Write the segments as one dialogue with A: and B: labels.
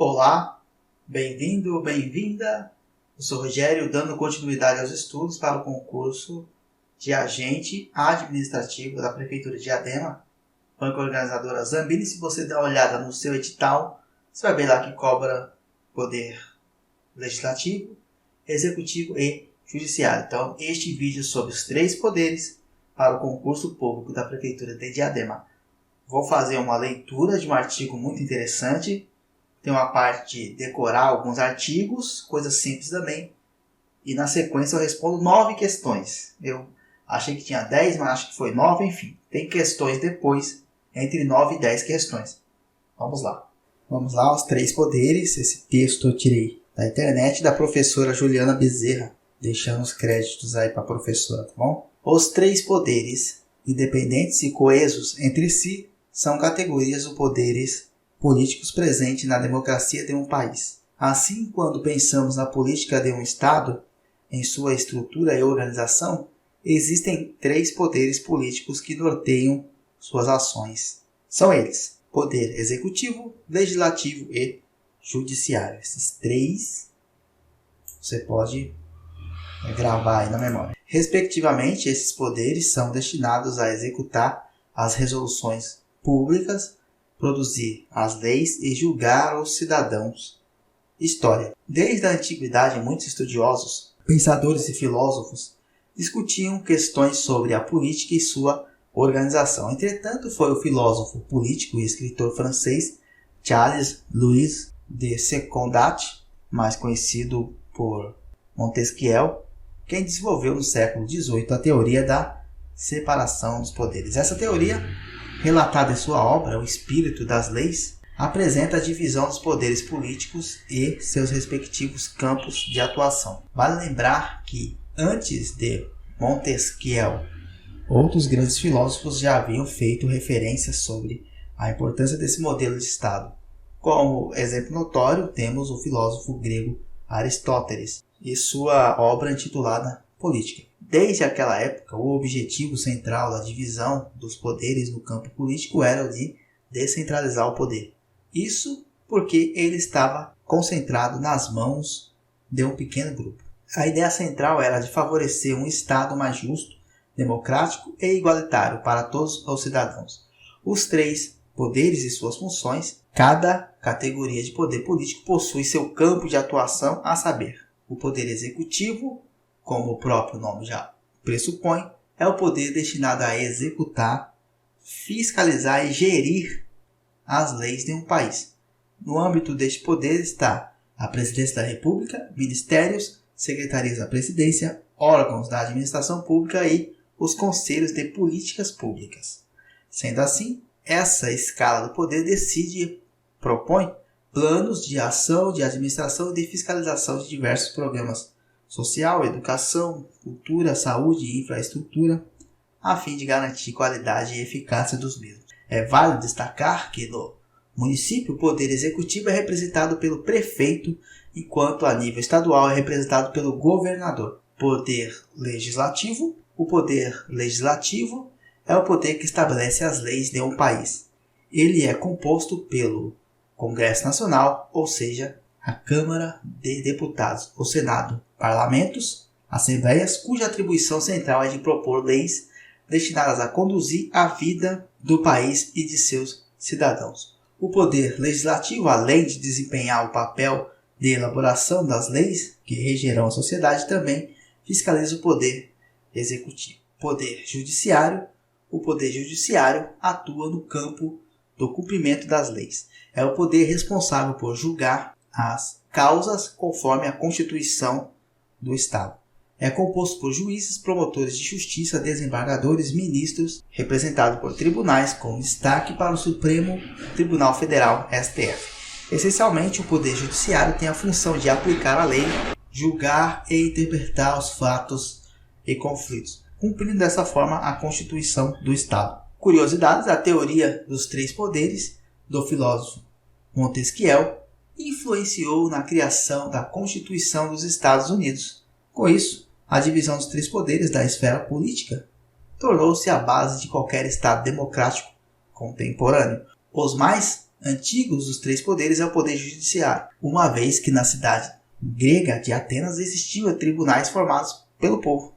A: Olá, bem-vindo, bem-vinda. Eu sou Rogério, dando continuidade aos estudos para o concurso de agente administrativo da Prefeitura de Diadema, banca organizadora Zambini. Se você der uma olhada no seu edital, você vai ver lá que cobra poder legislativo, executivo e judiciário. Então, este vídeo sobre os 3 poderes para o concurso público da Prefeitura de Diadema. Vou fazer uma leitura de um artigo muito interessante. Tem uma parte de decorar alguns artigos, coisas simples também. E na sequência eu respondo 9 questões. Eu achei que tinha 10, mas acho que foi 9, enfim. Tem questões depois, entre 9 e 10 questões. Vamos lá. Vamos lá, os 3 poderes. Esse texto eu tirei da internet da professora Juliana Bezerra. Deixando os créditos aí para a professora, tá bom? Os 3 poderes, independentes e coesos entre si, são categorias ou poderes políticos presentes na democracia de um país. Assim, quando pensamos na política de um Estado, em sua estrutura e organização, existem 3 poderes políticos que norteiam suas ações. São eles: poder executivo, legislativo e judiciário. Esses 3 você pode gravar aí na memória. Respectivamente, esses poderes são destinados a executar as resoluções públicas, produzir as leis e julgar os cidadãos. História. Desde a antiguidade, muitos estudiosos, pensadores e filósofos discutiam questões sobre a política e sua organização. Entretanto, foi o filósofo, político e escritor francês Charles-Louis de Secondat, mais conhecido por Montesquieu, quem desenvolveu no século XVIII a teoria da separação dos poderes. Essa teoria, relatada em sua obra O Espírito das Leis, apresenta a divisão dos poderes políticos e seus respectivos campos de atuação. Vale lembrar que, antes de Montesquieu, outros grandes filósofos já haviam feito referências sobre a importância desse modelo de Estado. Como exemplo notório, temos o filósofo grego Aristóteles e sua obra intitulada Política. Desde aquela época, o objetivo central da divisão dos poderes no campo político era o de descentralizar o poder. Isso porque ele estava concentrado nas mãos de um pequeno grupo. A ideia central era de favorecer um Estado mais justo, democrático e igualitário para todos os cidadãos. Os 3 poderes e suas funções, cada categoria de poder político possui seu campo de atuação, a saber, o poder executivo, como o próprio nome já pressupõe, é o poder destinado a executar, fiscalizar e gerir as leis de um país. No âmbito deste poder está a Presidência da República, ministérios, secretarias da Presidência, órgãos da administração pública e os conselhos de políticas públicas. Sendo assim, essa escala do poder decide e propõe planos de ação, de administração e de fiscalização de diversos programas social, educação, cultura, saúde e infraestrutura, a fim de garantir qualidade e eficácia dos mesmos. É válido destacar que no município o poder executivo é representado pelo prefeito, enquanto a nível estadual é representado pelo governador. O poder legislativo é o poder que estabelece as leis de um país. Ele é composto pelo Congresso Nacional, ou seja, a Câmara de Deputados, o Senado, parlamentos, assembleias, cuja atribuição central é de propor leis destinadas a conduzir a vida do país e de seus cidadãos. O poder legislativo, além de desempenhar o papel de elaboração das leis que regerão a sociedade, também fiscaliza o poder executivo. O poder judiciário atua no campo do cumprimento das leis. É o poder responsável por julgar as causas conforme a Constituição do Estado. É composto por juízes, promotores de justiça, desembargadores, ministros, representado por tribunais, com destaque para o Supremo Tribunal Federal, STF. Essencialmente, o Poder Judiciário tem a função de aplicar a lei, julgar e interpretar os fatos e conflitos, cumprindo dessa forma a Constituição do Estado. Curiosidades: a teoria dos 3 poderes do filósofo Montesquieu influenciou na criação da Constituição dos Estados Unidos. Com isso, a divisão dos 3 poderes da esfera política tornou-se a base de qualquer Estado democrático contemporâneo. Os mais antigos dos três poderes é o poder judiciário, uma vez que na cidade grega de Atenas existiam tribunais formados pelo povo.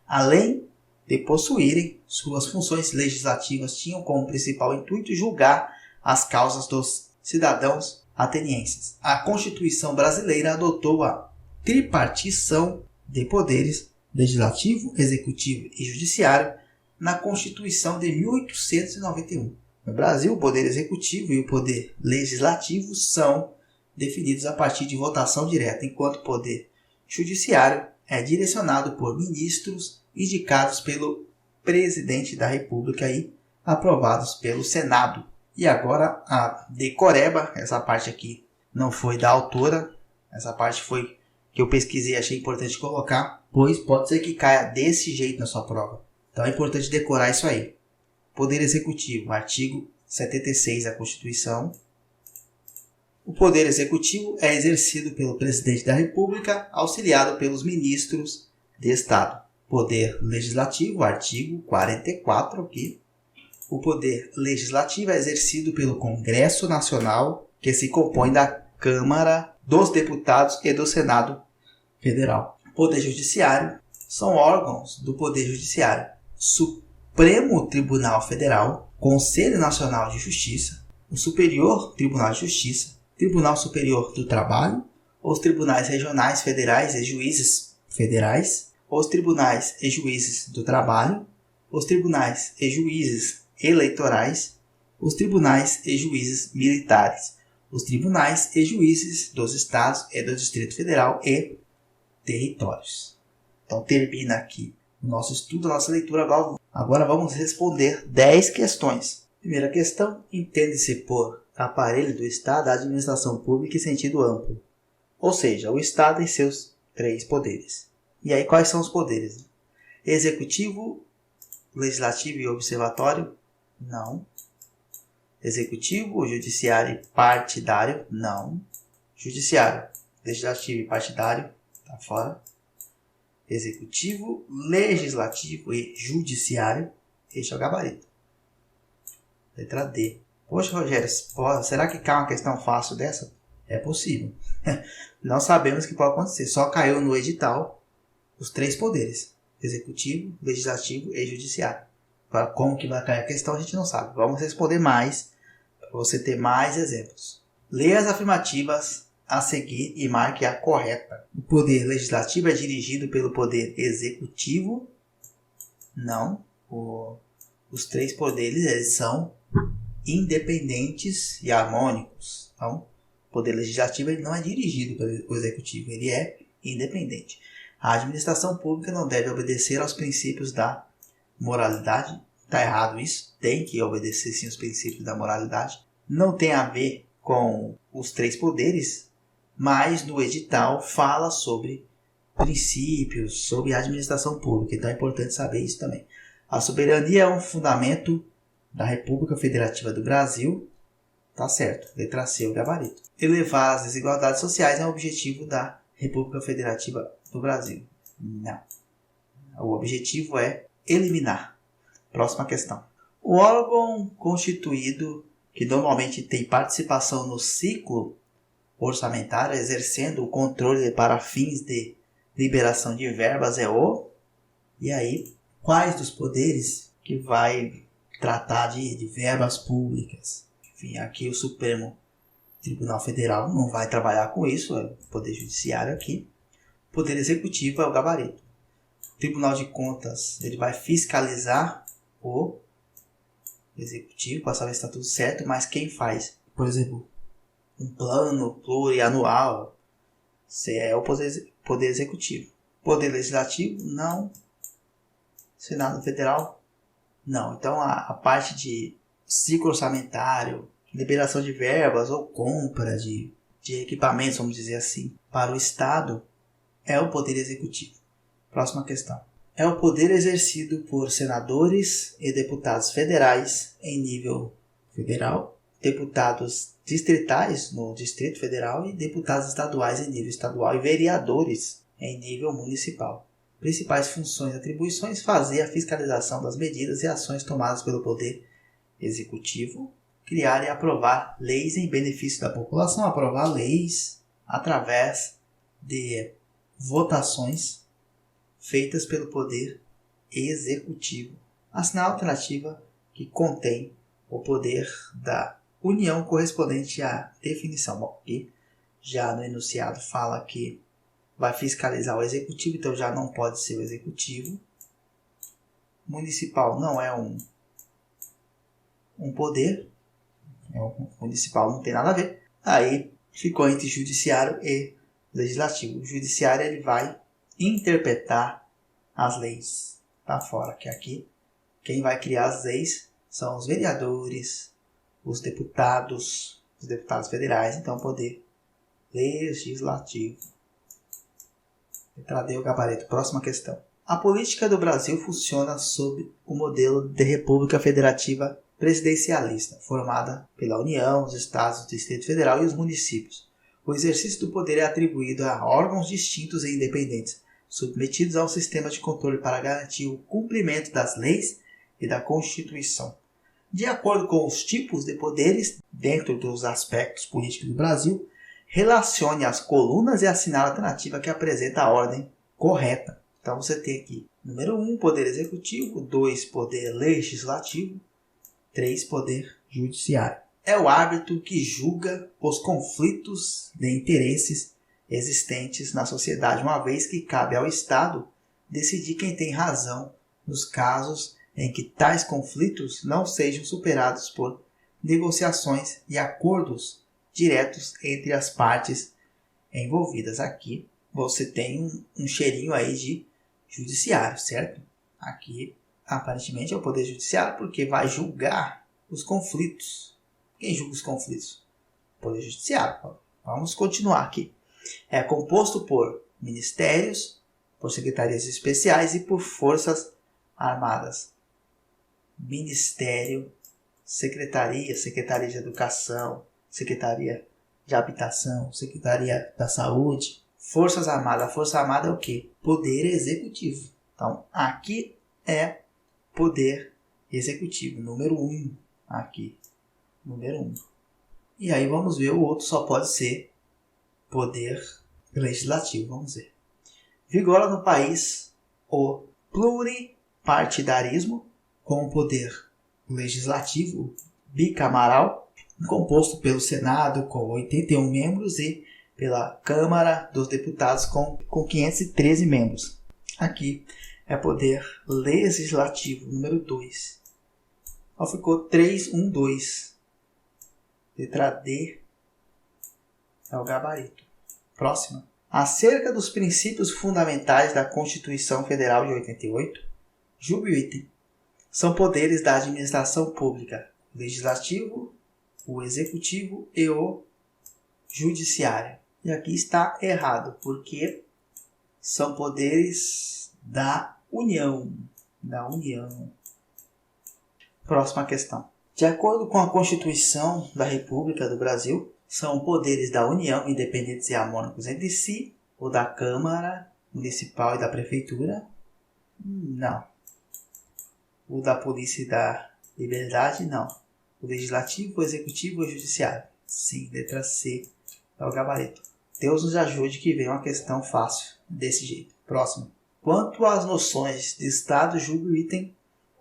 A: Além de possuírem suas funções legislativas, tinham como principal intuito julgar as causas dos cidadãos atenienses. A Constituição brasileira adotou a tripartição de poderes legislativo, executivo e judiciário na Constituição de 1891. No Brasil, o poder executivo e o poder legislativo são definidos a partir de votação direta, enquanto o poder judiciário é direcionado por ministros indicados pelo presidente da República e aprovados pelo Senado. E agora a decoreba, essa parte aqui não foi da autora, essa parte foi que eu pesquisei e achei importante colocar, pois pode ser que caia desse jeito na sua prova. Então é importante decorar isso aí. Poder Executivo, artigo 76 da Constituição. O Poder Executivo é exercido pelo Presidente da República, auxiliado pelos ministros de Estado. Poder Legislativo, artigo 44 aqui. O Poder Legislativo é exercido pelo Congresso Nacional, que se compõe da Câmara dos Deputados e do Senado Federal. Poder Judiciário são órgãos do Poder Judiciário: Supremo Tribunal Federal, Conselho Nacional de Justiça, o Superior Tribunal de Justiça, Tribunal Superior do Trabalho, os Tribunais Regionais Federais e Juízes Federais, os Tribunais e Juízes do Trabalho, os Tribunais e Juízes Eleitorais, os Tribunais e Juízes Militares, os Tribunais e Juízes dos Estados e do Distrito Federal e Territórios. Então termina aqui o nosso estudo, a nossa leitura. Agora vamos responder 10 questões. Primeira questão: entende-se por aparelho do Estado a administração pública em sentido amplo, ou seja, o Estado e seus três poderes. E aí quais são os poderes? Executivo, Legislativo e Observatório? Não. Executivo, Judiciário e Partidário? Não. Judiciário, Legislativo e Partidário? Tá fora. Executivo, Legislativo e Judiciário? Este é o gabarito. Letra D. Poxa, Rogério, será que cai uma questão fácil dessa? É possível. Não sabemos o que pode acontecer. Só caiu no edital os três poderes: Executivo, Legislativo e Judiciário. Agora, como que vai cair a questão, a gente não sabe. Vamos responder mais, para você ter mais exemplos. Leia as afirmativas a seguir e marque a correta. O poder legislativo é dirigido pelo poder executivo? Não. Os três poderes, eles são independentes e harmônicos. Então, o poder legislativo ele não é dirigido pelo executivo, ele é independente. A administração pública não deve obedecer aos princípios da moralidade. Está errado isso. Tem que obedecer sim os princípios da moralidade. Não tem a ver com os três poderes, mas no edital fala sobre princípios, sobre a administração pública. Então é importante saber isso também. A soberania é um fundamento da República Federativa do Brasil. Tá certo. Letra C, o gabarito. Elevar as desigualdades sociais é o objetivo da República Federativa do Brasil. Não. O objetivo é eliminar. Próxima questão. O órgão constituído que normalmente tem participação no ciclo orçamentário, exercendo o controle para fins de liberação de verbas, é o... E aí, quais dos poderes que vai tratar de verbas públicas? Enfim, aqui o Supremo Tribunal Federal não vai trabalhar com isso, é o Poder Judiciário aqui. O Poder Executivo é o gabarito. O Tribunal de Contas ele vai fiscalizar o Executivo para saber se está tudo certo, mas quem faz, por exemplo, um plano plurianual, se é o Poder Executivo. Poder Legislativo, não. Senado Federal, não. Então a parte de ciclo orçamentário, liberação de verbas ou compra de equipamentos, vamos dizer assim, para o Estado, é o Poder Executivo. Próxima questão. É o poder exercido por senadores e deputados federais em nível federal, deputados distritais no Distrito Federal e deputados estaduais em nível estadual e vereadores em nível municipal. Principais funções e atribuições: fazer a fiscalização das medidas e ações tomadas pelo Poder Executivo, criar e aprovar leis em benefício da população, aprovar leis através de votações feitas pelo Poder Executivo. Assinar a alternativa que contém o poder da União correspondente à definição. Bom, aqui já no enunciado fala que vai fiscalizar o Executivo, então já não pode ser o Executivo. Municipal não é um poder, municipal não tem nada a ver. Aí ficou entre Judiciário e Legislativo. O Judiciário ele vai interpretar as leis. Tá fora, que aqui quem vai criar as leis são os vereadores, os deputados federais, então o poder legislativo. Letra D, o gabarito. Próxima questão. A política do Brasil funciona sob o modelo de República Federativa Presidencialista, formada pela União, os Estados, o Distrito Federal e os municípios. O exercício do poder é atribuído a órgãos distintos e independentes, submetidos a um sistema de controle para garantir o cumprimento das leis e da Constituição. De acordo com os tipos de poderes, dentro dos aspectos políticos do Brasil, relacione as colunas e assinale a alternativa que apresenta a ordem correta. Então você tem aqui, número 1, Poder Executivo, 2, Poder Legislativo, 3, Poder Judiciário. É o árbitro que julga os conflitos de interesses existentes na sociedade, uma vez que cabe ao Estado decidir quem tem razão nos casos em que tais conflitos não sejam superados por negociações e acordos diretos entre as partes envolvidas. Aqui você tem um cheirinho aí de judiciário, certo? Aqui aparentemente é o Poder Judiciário porque vai julgar os conflitos. Quem julga os conflitos? O Poder Judiciário. Vamos continuar aqui. É composto por ministérios, por secretarias especiais e por forças armadas. Ministério, Secretaria de Educação, Secretaria de Habitação, Secretaria da Saúde, Forças Armadas. A Força Armada é o quê? Poder Executivo. Então, aqui é Poder Executivo, número 1. Aqui, número 1. E aí vamos ver, o outro só pode ser Poder Legislativo. Vamos ver. Vigora no país o pluripartidarismo, com o poder legislativo bicamaral, composto pelo Senado com 81 membros e pela Câmara dos Deputados com 513 membros. Aqui é poder legislativo, número 2. Ficou 312. Letra D é o gabarito. Próxima. Acerca dos princípios fundamentais da Constituição Federal de 88, julgue o item. São poderes da administração pública, o legislativo, o executivo e o judiciário. E aqui está errado, porque são poderes da União. Próxima questão. De acordo com a Constituição da República do Brasil, são poderes da União independentes e harmônicos entre si, ou da Câmara Municipal e da Prefeitura? Não. O da Polícia e da Liberdade? Não. O Legislativo, o Executivo e o Judiciário? Sim, letra C é o gabarito. Deus nos ajude que venha uma questão fácil desse jeito. Próximo. Quanto às noções de Estado, julgue o item.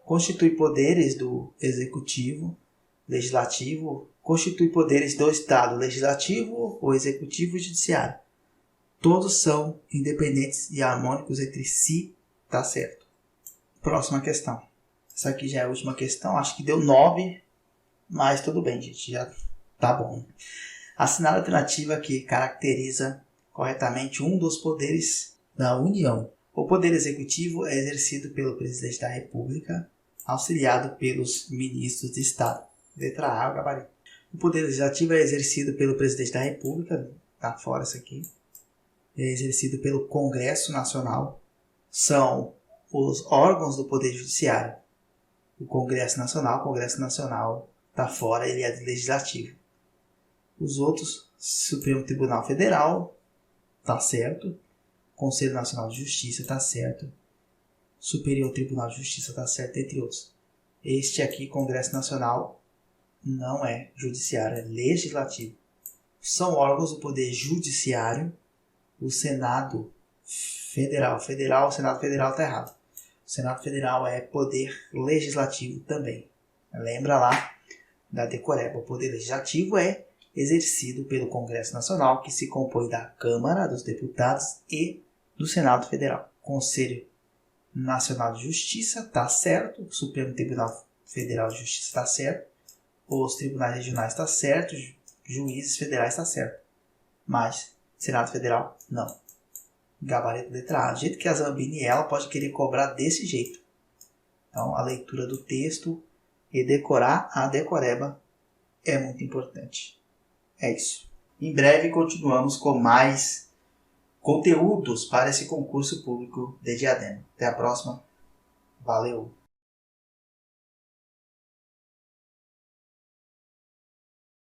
A: Constitui poderes do Executivo, Legislativo, constitui poderes do Estado, Legislativo, o Executivo e o Judiciário. Todos são independentes e harmônicos entre si, tá certo. Próxima questão. Essa aqui já é a última questão, acho que deu 9, mas tudo bem, gente, já tá bom. Assinar a alternativa que caracteriza corretamente um dos poderes da União. O poder executivo é exercido pelo presidente da República, auxiliado pelos ministros de Estado. Letra A, o gabarito. O poder legislativo é exercido pelo presidente da República, tá fora isso aqui. É exercido pelo Congresso Nacional. São os órgãos do poder judiciário. O Congresso Nacional tá fora, ele é legislativo. Os outros, Supremo Tribunal Federal, tá certo. Conselho Nacional de Justiça, tá certo. Superior Tribunal de Justiça, tá certo, entre outros. Este aqui, Congresso Nacional, não é judiciário, é legislativo. São órgãos do poder judiciário, o Senado Federal. O Senado Federal está errado. O Senado Federal é poder legislativo também. Lembra lá da decoreba. O poder legislativo é exercido pelo Congresso Nacional, que se compõe da Câmara dos Deputados e do Senado Federal. Conselho Nacional de Justiça está certo, o Supremo Tribunal Federal de Justiça está certo, os tribunais regionais está certo, juízes federais está certo, mas Senado Federal não. Gabarito letra A, do jeito que a Zambini ela pode querer cobrar desse jeito. Então a leitura do texto e decorar a decoreba é muito importante. É isso. Em breve continuamos com mais conteúdos para esse concurso público de Diadema. Até a próxima. Valeu!